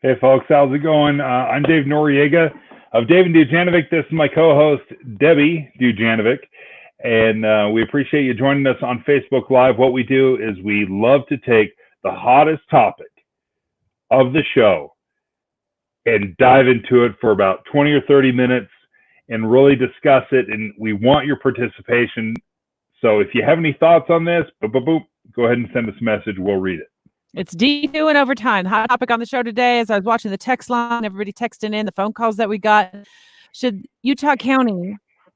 Hey, folks, how's it going? I'm Dave Noriega of Dave and Dujanovic. This is my co-host, Debbie Dujanovic, and we appreciate you joining us on Facebook Live. What we do is we love to take the hottest topic of the show and dive into it for about 20 or 30 minutes and really discuss it, and we want your participation. So if you have any thoughts on this, go ahead and send us a message. We'll read it. It's D2 and overtime. The hot topic on the show today, as I was watching the text line, everybody texting in, the phone calls that we got. Should Utah County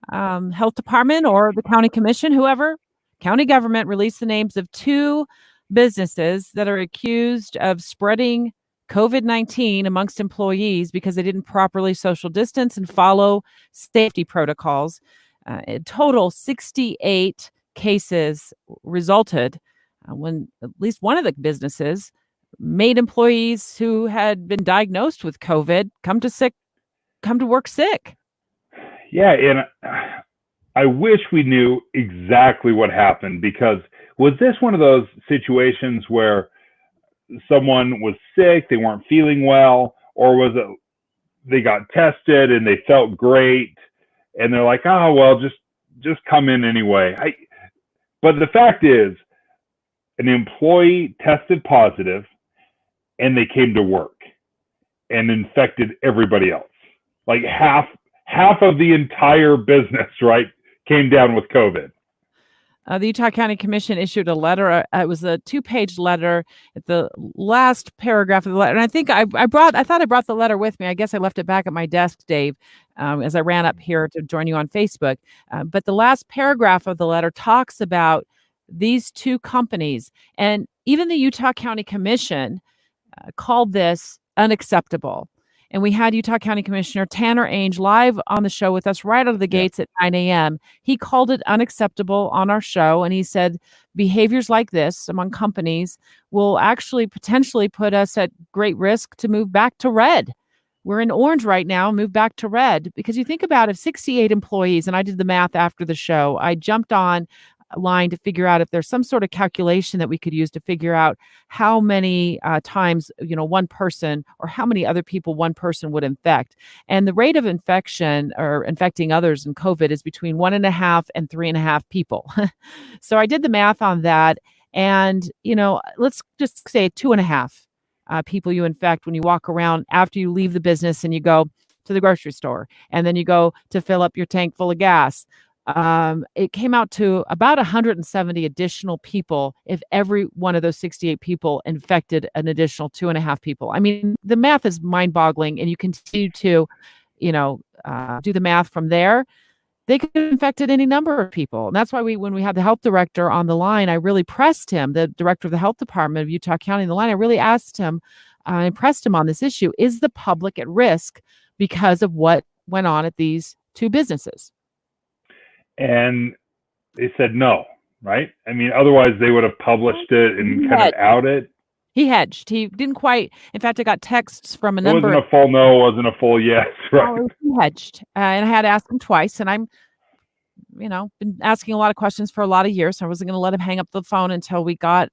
Health Department or the county commission, whoever, county government, release the names of 2 businesses that are accused of spreading COVID-19 amongst employees because they didn't properly social distance and follow safety protocols? In total, 68 cases resulted when at least one of the businesses made employees who had been diagnosed with COVID come to work sick. Yeah, and I wish we knew exactly what happened, because was this one of those situations where someone was sick, they weren't feeling well, or was it they got tested and they felt great and they're like, oh, well, just come in anyway. But the fact is, an employee tested positive and they came to work and infected everybody else. Like half of the entire business, right, came down with COVID. The Utah County Commission issued a letter. It was a 2-page letter. At the last paragraph of the letter, and I think I thought I brought the letter with me. I guess I left it back at my desk, Dave, as I ran up here to join you on Facebook. But the last paragraph of the letter talks about these 2 companies, and even the Utah County Commission called this unacceptable. And we had Utah County Commissioner Tanner Ainge live on the show with us right out of the gates at 9 a.m. He called it unacceptable on our show, and he said behaviors like this among companies will actually potentially put us at great risk to move back to red. We're in orange right now, move back to red. Because you think about if 68 employees, and I did the math after the show, I jumped on line to figure out if there's some sort of calculation that we could use to figure out how many times, one person or how many other people one person would infect. And the rate of infection or infecting others in COVID is between 1.5 and 3.5 people. So I did the math on that. And, let's just say 2.5 people you infect when you walk around after you leave the business and you go to the grocery store and then you go to fill up your tank full of gas. It came out to about 170 additional people if every one of those 68 people infected an additional 2.5 people. I mean, the math is mind-boggling, and you continue to, do the math from there. They could have infected any number of people. And that's why when we had the health director on the line, I really pressed him, the director of the health department of Utah County on the line. I really asked him, I pressed him on this issue. Is the public at risk because of what went on at these 2 businesses? And they said no, right? I mean, otherwise they would have published it and kind of outed. He hedged. He didn't quite. In fact, I got texts from a number. It wasn't a full no, wasn't a full yes, right? Oh, he hedged. And I had to ask him twice. And I'm, been asking a lot of questions for a lot of years. So I wasn't going to let him hang up the phone until we got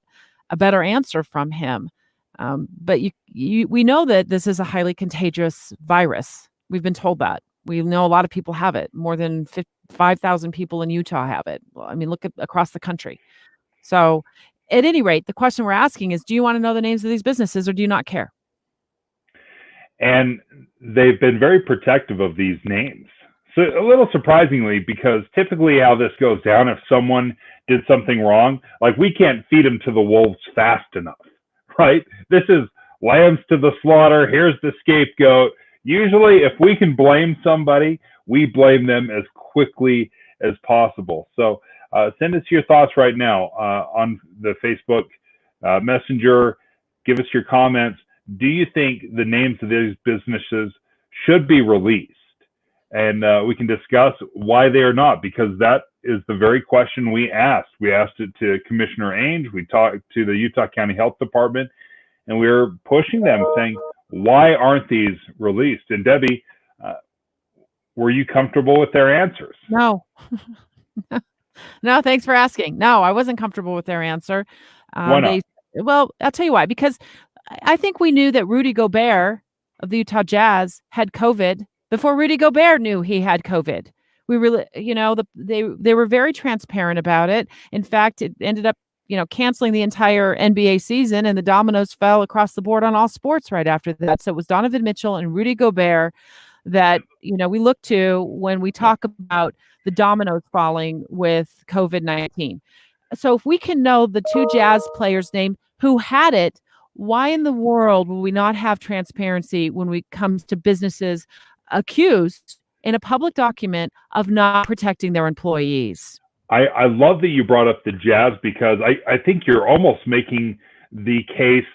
a better answer from him. But we know that this is a highly contagious virus. We've been told that. We know a lot of people have it. More than 5,000 people in Utah have it. Well, I mean, look at across the country. So at any rate, the question we're asking is, do you want to know the names of these businesses or do you not care? And they've been very protective of these names. So a little surprisingly, because typically how this goes down, if someone did something wrong, like we can't feed them to the wolves fast enough, right? This is lambs to the slaughter. Here's the scapegoat. Usually, if we can blame somebody, we blame them as quickly as possible. So send us your thoughts right now on the Facebook Messenger. Give us your comments. Do you think the names of these businesses should be released? And we can discuss why they are not, because that is the very question we asked. We asked it to Commissioner Ainge. We talked to the Utah County Health Department, and we were pushing them, saying, why aren't these released? And Debbie, were you comfortable with their answers? No. No, thanks for asking. No, I wasn't comfortable with their answer. Why not? Well, I'll tell you why. Because I think we knew that Rudy Gobert of the Utah Jazz had COVID before Rudy Gobert knew he had COVID. We really, they were very transparent about it. In fact, it ended up, canceling the entire NBA season, and the dominoes fell across the board on all sports right after that. So it was Donovan Mitchell and Rudy Gobert that, we look to when we talk about the dominoes falling with COVID-19. So if we can know the two Jazz players' name who had it, why in the world will we not have transparency when it comes to businesses accused in a public document of not protecting their employees? I love that you brought up the Jazz, because I think you're almost making the case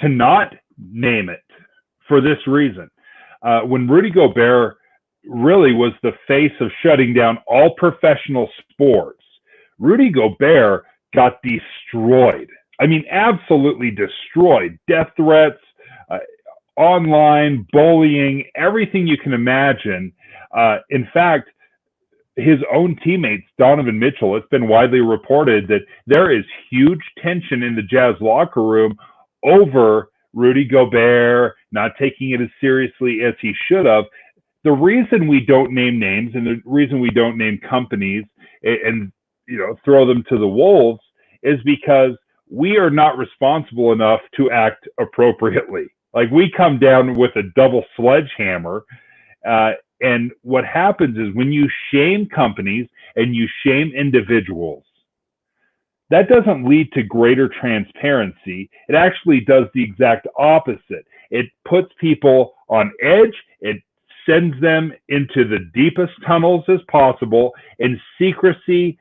to not name it for this reason. When Rudy Gobert really was the face of shutting down all professional sports, Rudy Gobert got destroyed. I mean, absolutely destroyed. Death threats, online bullying, everything you can imagine. In fact, his own teammates, Donovan Mitchell, it's been widely reported that there is huge tension in the Jazz locker room over Rudy Gobert not taking it as seriously as he should have. The reason we don't name names and the reason we don't name companies and throw them to the wolves is because we are not responsible enough to act appropriately. Like, we come down with a double sledgehammer. And what happens is when you shame companies and you shame individuals, that doesn't lead to greater transparency. It actually does the exact opposite. It puts people on edge. It sends them into the deepest tunnels as possible, and secrecy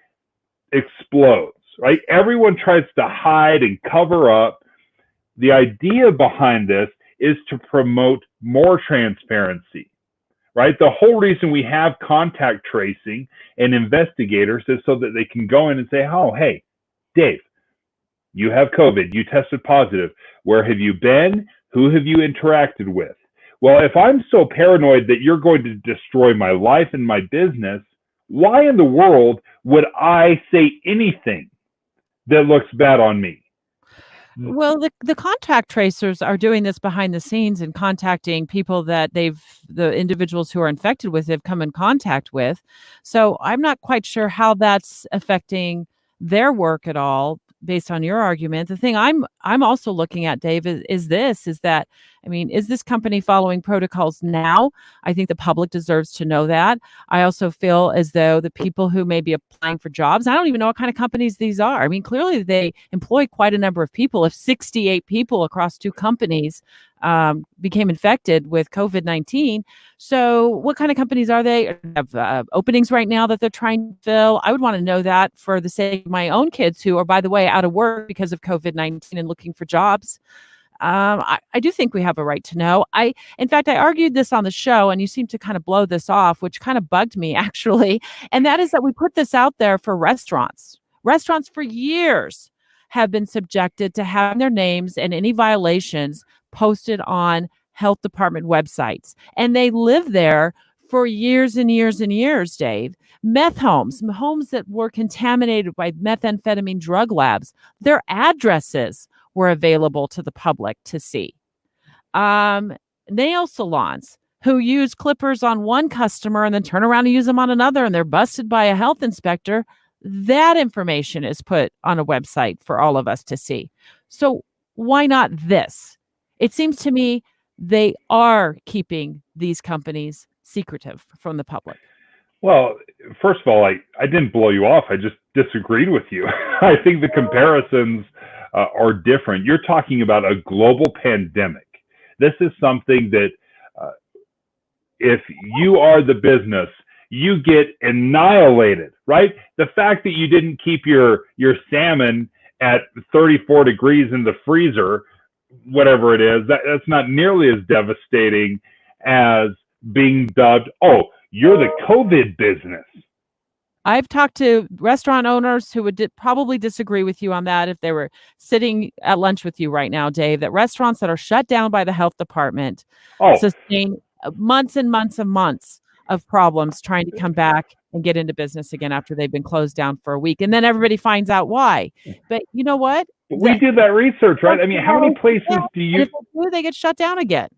explodes, right? Everyone tries to hide and cover up. The idea behind this is to promote more transparency. Right? The whole reason we have contact tracing and investigators is so that they can go in and say, oh, hey, Dave, you have COVID. You tested positive. Where have you been? Who have you interacted with? Well, if I'm so paranoid that you're going to destroy my life and my business, why in the world would I say anything that looks bad on me? Well, the contact tracers are doing this behind the scenes and contacting people that the individuals who are infected with have come in contact with. So I'm not quite sure how that's affecting their work at all, based on your argument. The thing I'm also looking at, Dave, is that, I mean, is this company following protocols now? I think the public deserves to know that. I also feel as though the people who may be applying for jobs, I don't even know what kind of companies these are. I mean, clearly they employ quite a number of people. If 68 people across two companies became infected with COVID-19, so what kind of companies are they? Have openings right now that they're trying to fill? I would want to know that for the sake of my own kids, who are, by the way, out of work because of COVID-19 and looking for jobs. I do think we have a right to know. In fact, I argued this on the show, and you seem to kind of blow this off, which kind of bugged me, actually. And that is that we put this out there for restaurants. Restaurants for years have been subjected to having their names and any violations posted on health department websites. And they live there for years and years and years, Dave. Meth homes that were contaminated by methamphetamine drug labs, their addresses were available to the public to see. Nail salons who use clippers on one customer and then turn around and use them on another, and they're busted by a health inspector. That information is put on a website for all of us to see. So why not this? It seems to me they are keeping these companies secretive from the public. Well, first of all, I didn't blow you off. I just disagreed with you. I think the comparisons are different. You're talking about a global pandemic. This is something that if you are the business, you get annihilated, right? The fact that you didn't keep your salmon at 34 degrees in the freezer, whatever it is, that's not nearly as devastating as being dubbed, oh, you're the COVID business. I've talked to restaurant owners who would probably disagree with you on that if they were sitting at lunch with you right now, Dave, that restaurants that are shut down by the health department sustain months and months and months of problems trying to come back and get into business again after they've been closed down for a week. And then everybody finds out why. But you know what? We did that research, right? I mean, how many places do you... And if they do, they get shut down again.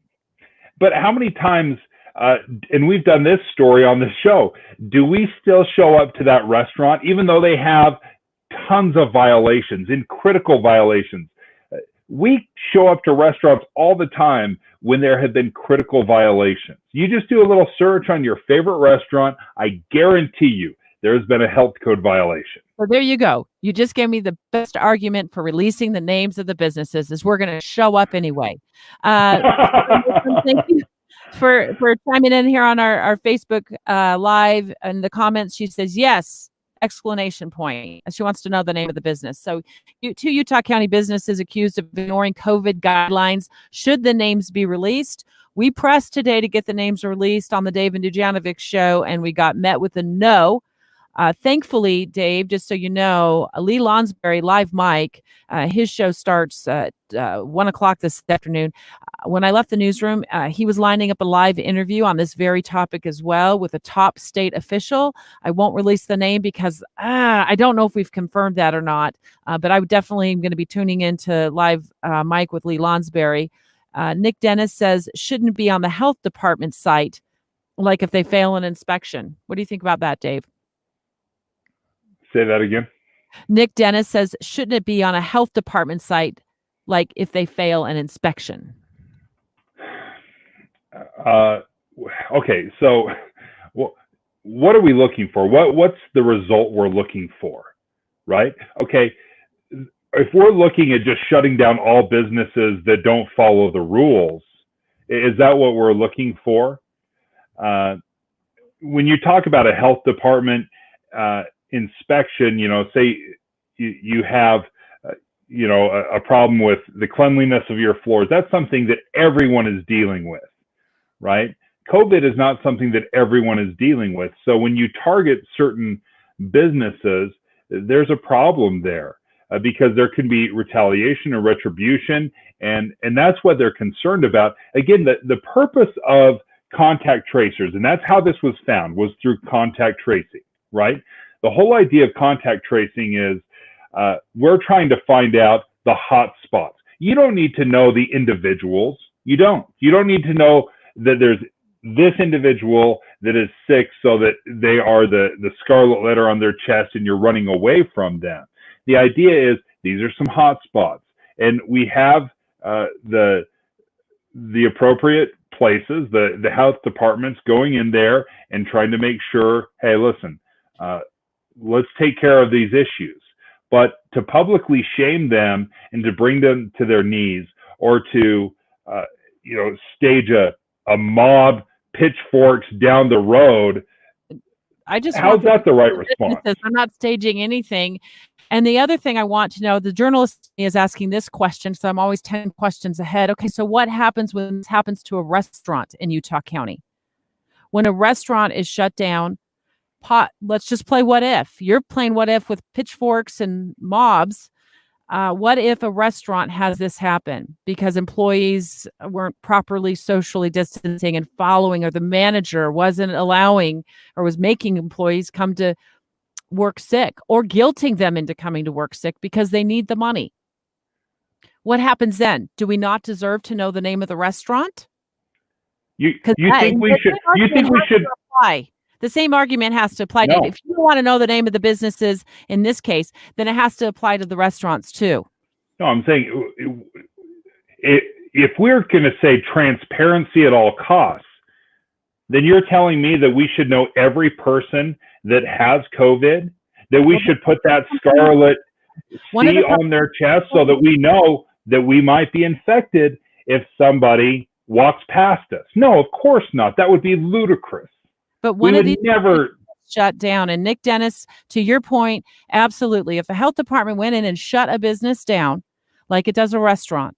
But how many times, and we've done this story on the show, do we still show up to that restaurant even though they have tons of violations and critical violations? We show up to restaurants all the time when there have been critical violations. You just do a little search on your favorite restaurant. I guarantee you there's been a health code violation. So there you go. You just gave me the best argument for releasing the names of the businesses is we're going to show up anyway. Thank you for chiming in here on our Facebook Live. In the comments, she says, yes, exclamation point. She wants to know the name of the business. So two Utah County businesses accused of ignoring COVID guidelines. Should the names be released? We pressed today to get the names released on the Dave and Dujanovic show, and we got met with a no. Thankfully, Dave, just so you know, Lee Lonsberry, Live Mike, his show starts at 1 o'clock this afternoon. When I left the newsroom, he was lining up a live interview on this very topic as well with a top state official. I won't release the name because I don't know if we've confirmed that or not, but I definitely am going to be tuning into Live Mike with Lee Lonsberry. Nick Dennis says, shouldn't be on the health department site, like if they fail an inspection. What do you think about that, Dave? Say that again. Nick Dennis says, shouldn't it be on a health department site, like if they fail an inspection? Okay, so what are we looking for? What's the result we're looking for, right? Okay, if we're looking at just shutting down all businesses that don't follow the rules, is that what we're looking for? When you talk about a health department inspection, say you have a problem with the cleanliness of your floors. That's something that everyone is dealing with, right? COVID is not something that everyone is dealing with. So when you target certain businesses, there's a problem there because there can be retaliation or retribution, and that's what they're concerned about. Again, the purpose of contact tracers, and that's how this was found, was through contact tracing, right? The whole idea of contact tracing is we're trying to find out the hot spots. You don't need to know the individuals. You don't need to know that there's this individual that is sick so that they are the scarlet letter on their chest and you're running away from them. The idea is these are some hot spots, and we have the appropriate places, the health departments going in there and trying to make sure, hey, listen, let's take care of these issues. But to publicly shame them and to bring them to their knees, or to stage a mob, pitchforks down the road, how's that the right response? I'm not staging anything. And the other thing I want to know, the journalist is asking this question, so I'm always 10 questions ahead. Okay, so what happens when this happens to a restaurant in Utah County? When a restaurant is shut down, let's just play what if. You're playing what if with pitchforks and mobs. What if a restaurant has this happen because employees weren't properly socially distancing and following, or the manager wasn't allowing or was making employees come to work sick, or guilting them into coming to work sick because they need the money? What happens then? Do we not deserve to know the name of the restaurant? You think we should apply? The same argument has to apply. No. If you want to know the name of the businesses in this case, then it has to apply to the restaurants too. No, I'm saying if we're going to say transparency at all costs, then you're telling me that we should know every person that has COVID, that we should put that scarlet C on their chest so that we know that we might be infected if somebody walks past us. No, of course not. That would be ludicrous. But one of these never shut down. And Nick Dennis, to your point, absolutely. If a health department went in and shut a business down, like it does a restaurant,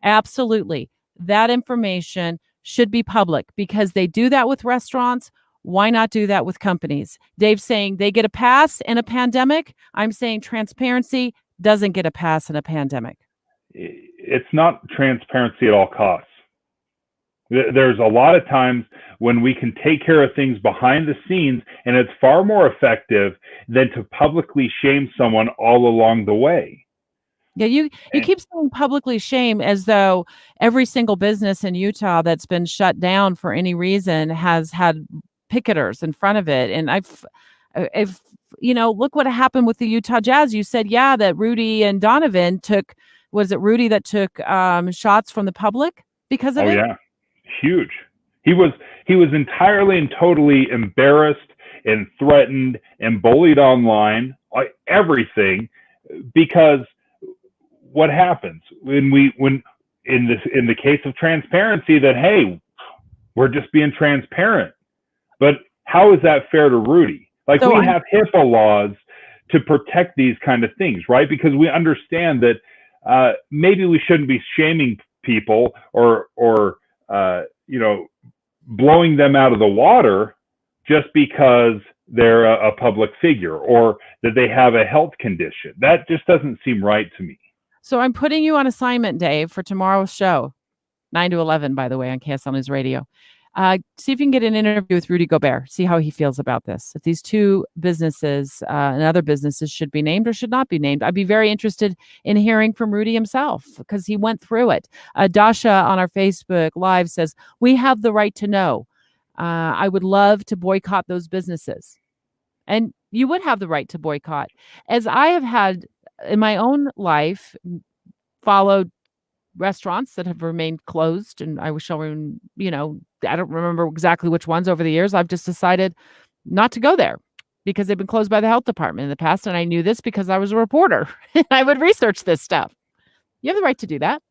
absolutely, that information should be public, because they do that with restaurants. Why not do that with companies? Dave's saying they get a pass in a pandemic. I'm saying transparency doesn't get a pass in a pandemic. It's not transparency at all costs. There's a lot of times when we can take care of things behind the scenes, and it's far more effective than to publicly shame someone all along the way. Yeah, you keep saying publicly shame as though every single business in Utah that's been shut down for any reason has had picketers in front of it. And if look what happened with the Utah Jazz. You said, yeah, that Rudy and Donovan was it Rudy that took shots from the public because of Oh it? yeah, huge. He was entirely and totally embarrassed and threatened and bullied online, like everything, because what happens when in the case of transparency, that hey, we're just being transparent. But how is that fair to Rudy? Like, So we have HIPAA laws to protect these kind of things, right? Because we understand that maybe we shouldn't be shaming people or blowing them out of the water just because they're a public figure or that they have a health condition. That just doesn't seem right to me. So I'm putting you on assignment, Dave, for tomorrow's show, 9 to 11, by the way, on KSL News Radio. See if you can get an interview with Rudy Gobert. See how he feels about this. If these two businesses and other businesses should be named or should not be named. I'd be very interested in hearing from Rudy himself because he went through it. Dasha on our Facebook Live says, we have the right to know. I would love to boycott those businesses. And you would have the right to boycott. As I have had in my own life, followed restaurants that have remained closed, and I was showing, I don't remember exactly which ones over the years. I've just decided not to go there because they've been closed by the health department in the past. And I knew this because I was a reporter. I would research this stuff. You have the right to do that.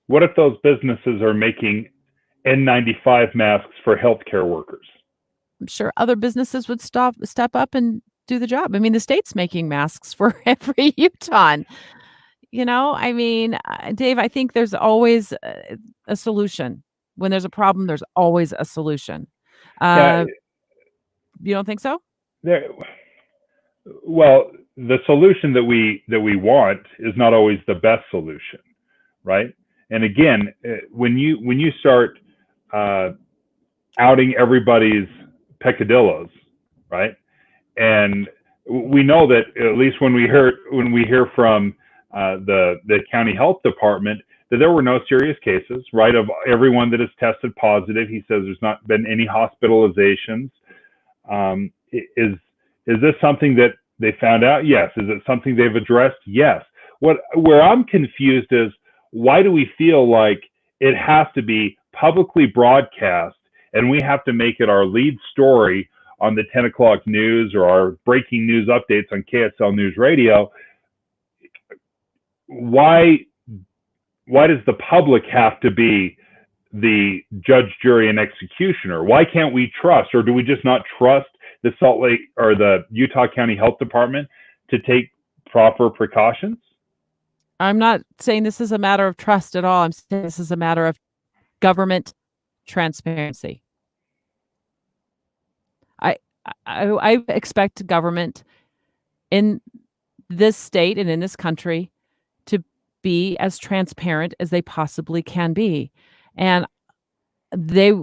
What if those businesses are making N95 masks for healthcare workers? I'm sure other businesses would step up and do the job. I mean, the state's making masks for every Utahn. Dave, I think there's always a solution. When there's a problem, there's always a solution. You don't think so? Well, the solution that we want is not always the best solution, right? And again, when you start outing everybody's peccadillos, right? And we know that at least when we hear from the county health department that there were no serious cases, right? Of everyone that has tested positive, he says there's not been any hospitalizations. Is this something that they found out? Yes. Is it something they've addressed? Yes. Where I'm confused is, why do we feel like it has to be publicly broadcast and we have to make it our lead story on the 10 o'clock news or our breaking news updates on KSL News Radio? Why does the public have to be the judge, jury, and executioner? Why can't we trust, or do we just not trust the Salt Lake or the Utah County Health Department to take proper precautions? I'm not saying this is a matter of trust at all. I'm saying this is a matter of government transparency. I expect government in this state and in this country to be as transparent as they possibly can be. And they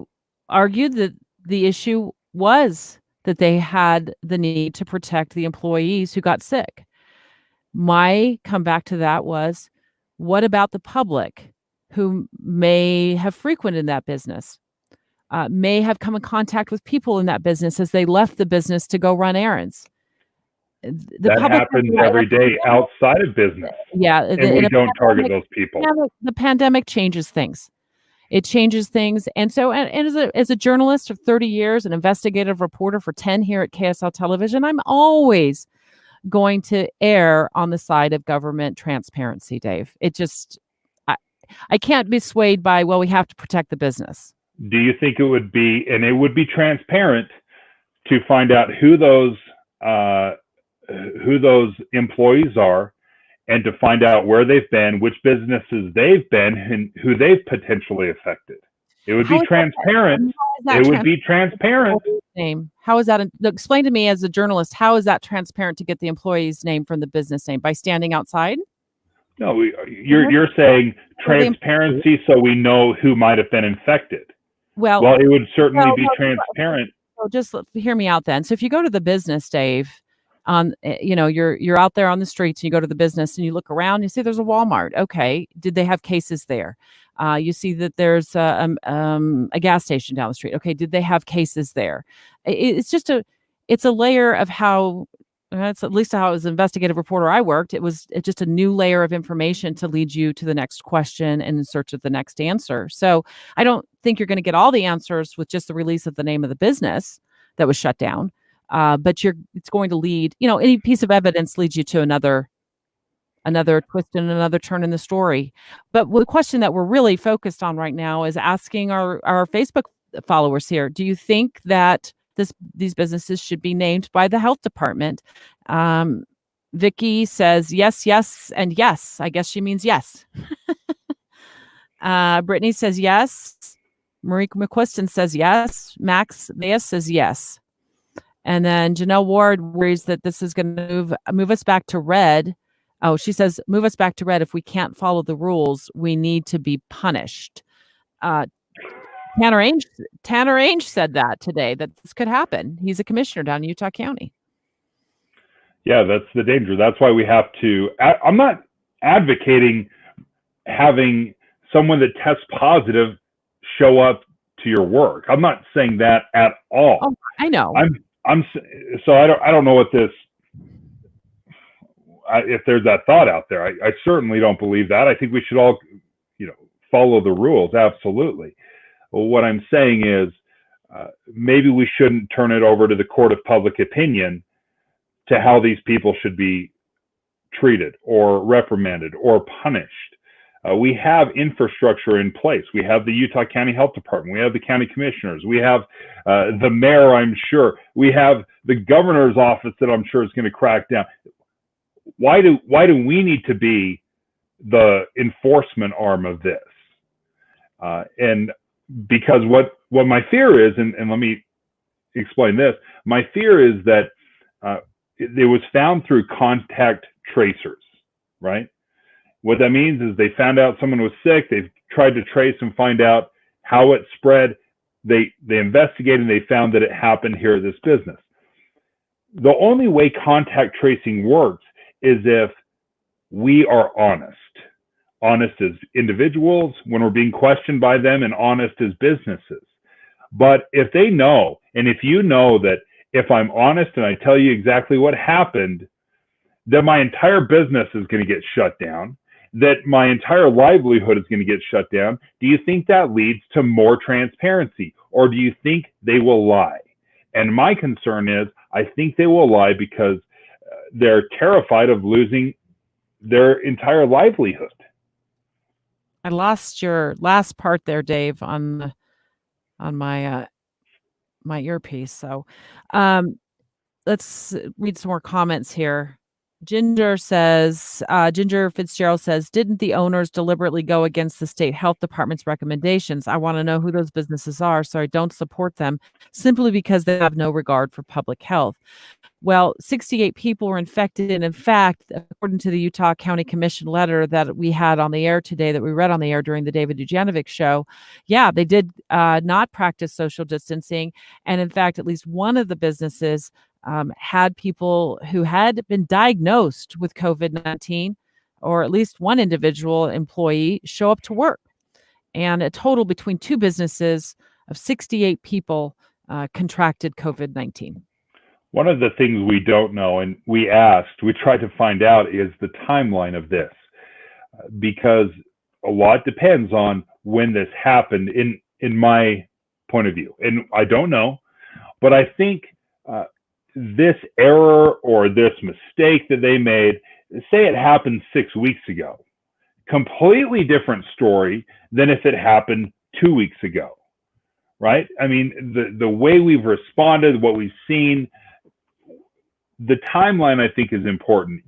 argued that the issue was that they had the need to protect the employees who got sick. My comeback to that was, what about the public who may have frequented that business, may have come in contact with people in that business as they left the business to go run errands? That happens every day outside of business. Yeah. And we don't target those people. The pandemic changes things. It changes things. And so, and as a journalist of 30 years, an investigative reporter for 10 here at KSL Television, I'm always going to err on the side of government transparency, Dave. It just, I can't be swayed by, well, we have to protect the business. Do you think it would be transparent to find out who those employees are, and to find out where they've been, which businesses they've been, and who they've potentially affected? It would be transparent. It would be transparent. Name. How is that? Explain to me as a journalist, how is that transparent to get the employee's name from the business name? By standing outside? No, you're saying transparency so we know who might have been infected. Well, it would certainly be transparent. So just hear me out then. So if you go to the business, Dave, on, you're out there on the streets and you go to the business and you look around, you see there's a Walmart. Okay. Did they have cases there? You see that there's a gas station down the street. Okay. Did they have cases there? It's just it's a layer of how, that's at least how as an investigative reporter I worked. It's just a new layer of information to lead you to the next question and in search of the next answer. So I don't think you're going to get all the answers with just the release of the name of the business that was shut down. But it's going to lead, any piece of evidence leads you to another twist and another turn in the story. But the question that we're really focused on right now is asking our Facebook followers here, do you think that these businesses should be named by the health department? Vicky says yes, yes, and yes. I guess she means yes. Brittany says yes. Marie McQuiston says yes. Max Mayes says yes. And then Janelle Ward worries that this is going to move us back to red. Oh, she says, move us back to red. If we can't follow the rules, we need to be punished. Tanner Ainge said that today, that this could happen. He's a commissioner down in Utah County. Yeah, that's the danger. That's why we have to, I'm not advocating having someone that tests positive show up to your work. I'm not saying that at all. Oh, I know. So I don't know what this, if there's that thought out there. I certainly don't believe that. I think we should all, follow the rules. Absolutely. Well, what I'm saying is maybe we shouldn't turn it over to the court of public opinion to how these people should be treated or reprimanded or punished. We have infrastructure in place. We have the Utah County Health Department. We have the county commissioners. We have the mayor, I'm sure. We have the governor's office that I'm sure is going to crack down. Why do we need to be the enforcement arm of this? And because what my fear is, and let me explain this, my fear is that it was found through contact tracers, right? What that means is they found out someone was sick. They've tried to trace and find out how it spread. They investigated and they found that it happened here at this business. The only way contact tracing works is if we are honest as individuals when we're being questioned by them, and honest as businesses. But if they know, and if you know that if I'm honest and I tell you exactly what happened, that my entire business is going to get shut down, that my entire livelihood is going to get shut down, do you think that leads to more transparency, or do you think they will lie? And my concern is I think they will lie because they're terrified of losing their entire livelihood. I lost your last part there, Dave, on my my earpiece. So let's read some more comments here. Ginger Fitzgerald says, didn't the owners deliberately go against the state health department's recommendations? I want to know who those businesses are, so I don't support them simply because they have no regard for public health. Well, 68 people were infected. And in fact, according to the Utah County Commission letter that we had on the air today, that we read on the air during the David Dujanovic show, yeah, they did not practice social distancing. And in fact, at least one of the businesses had people who had been diagnosed with COVID-19, or at least one individual employee show up to work. And a total between two businesses of 68 people contracted COVID-19. One of the things we don't know, and we tried to find out, is the timeline of this, because a lot depends on when this happened in my point of view. And I don't know, but I think this error or this mistake that they made, say it happened 6 weeks ago, completely different story than if it happened 2 weeks ago, right? I mean, the way we've responded, what we've seen, the timeline, I think, is important.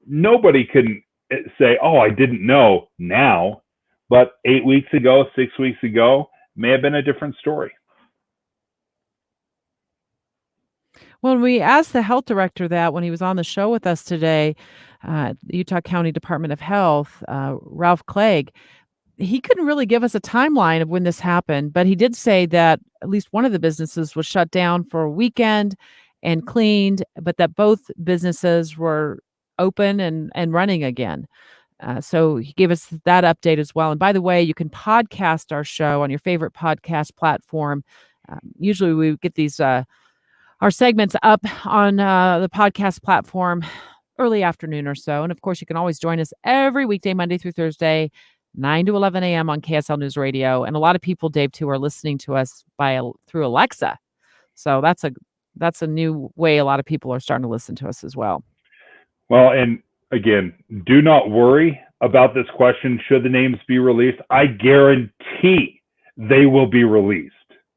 Nobody can say, oh, I didn't know now, but 8 weeks ago, 6 weeks ago, may have been a different story. When we asked the health director that when he was on the show with us today, the Utah County Department of Health, Ralph Clegg, he couldn't really give us a timeline of when this happened, but he did say that at least one of the businesses was shut down for a weekend. and cleaned, but that both businesses were open and running again. So he gave us that update as well. And by the way, you can podcast our show on your favorite podcast platform. Usually we get these our segments up on the podcast platform early afternoon or so. And of course, you can always join us every weekday, Monday through Thursday, 9 to 11 a.m. on KSL News Radio. And a lot of people, Dave, too, are listening to us through Alexa. So that's a new way a lot of people are starting to listen to us as well. Well, and again, do not worry about this question. Should the names be released? I guarantee they will be released.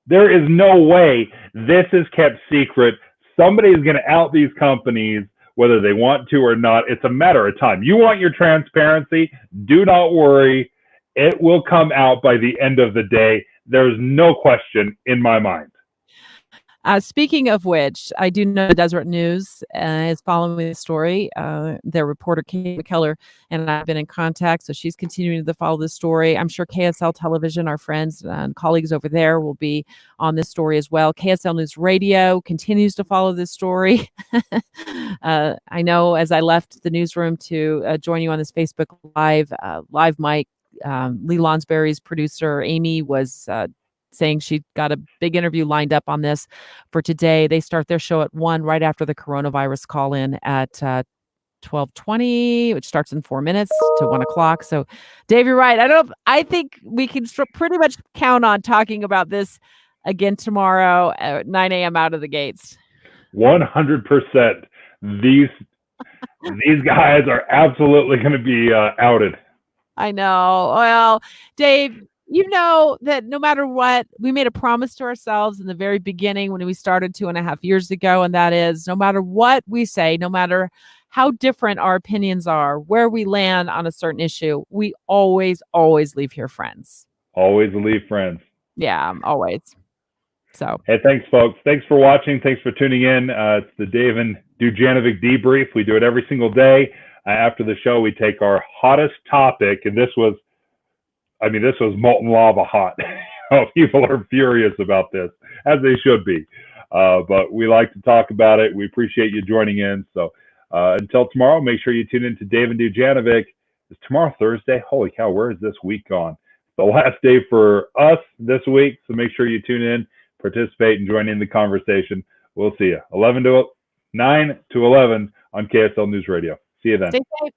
There is no way this is kept secret. Somebody is going to out these companies, whether they want to or not. It's a matter of time. You want your transparency? Do not worry. It will come out by the end of the day. There's no question in my mind. Speaking of which, I do know the Deseret News is following the story. Their reporter, Kate McKellar, and I have been in contact, so she's continuing to follow this story. I'm sure KSL Television, our friends and colleagues over there, will be on this story as well. KSL News Radio continues to follow this story. I know as I left the newsroom to join you on this Facebook Live mic, Lee Lonsberry's producer, Amy, was saying she got a big interview lined up on this for today. They start their show at 1 right after the coronavirus call in at 12:20, which starts in 4 minutes to 1 o'clock. So Dave, you're right. I think we can pretty much count on talking about this again tomorrow at 9 a.m. out of the gates. 100%. These guys are absolutely going to be outed. I know. Well, Dave, you know that no matter what, we made a promise to ourselves in the very beginning when we started 2.5 years ago, and that is no matter what we say, no matter how different our opinions are, where we land on a certain issue, we always leave here friends. Always leave friends. Yeah, always. So, hey, thanks, folks. Thanks for watching. Thanks for tuning in. It's the Dave and Dujanovic Debrief. We do it every single day. After the show, we take our hottest topic, and this was molten lava hot. People are furious about this, as they should be. But we like to talk about it. We appreciate you joining in. So until tomorrow, make sure you tune in to Dave and Dujanovic. Is tomorrow Thursday? Holy cow, where is this week gone? The last day for us this week. So make sure you tune in, participate, and join in the conversation. We'll see you 9 to 11 on KSL News Radio. See you then. Stay safe.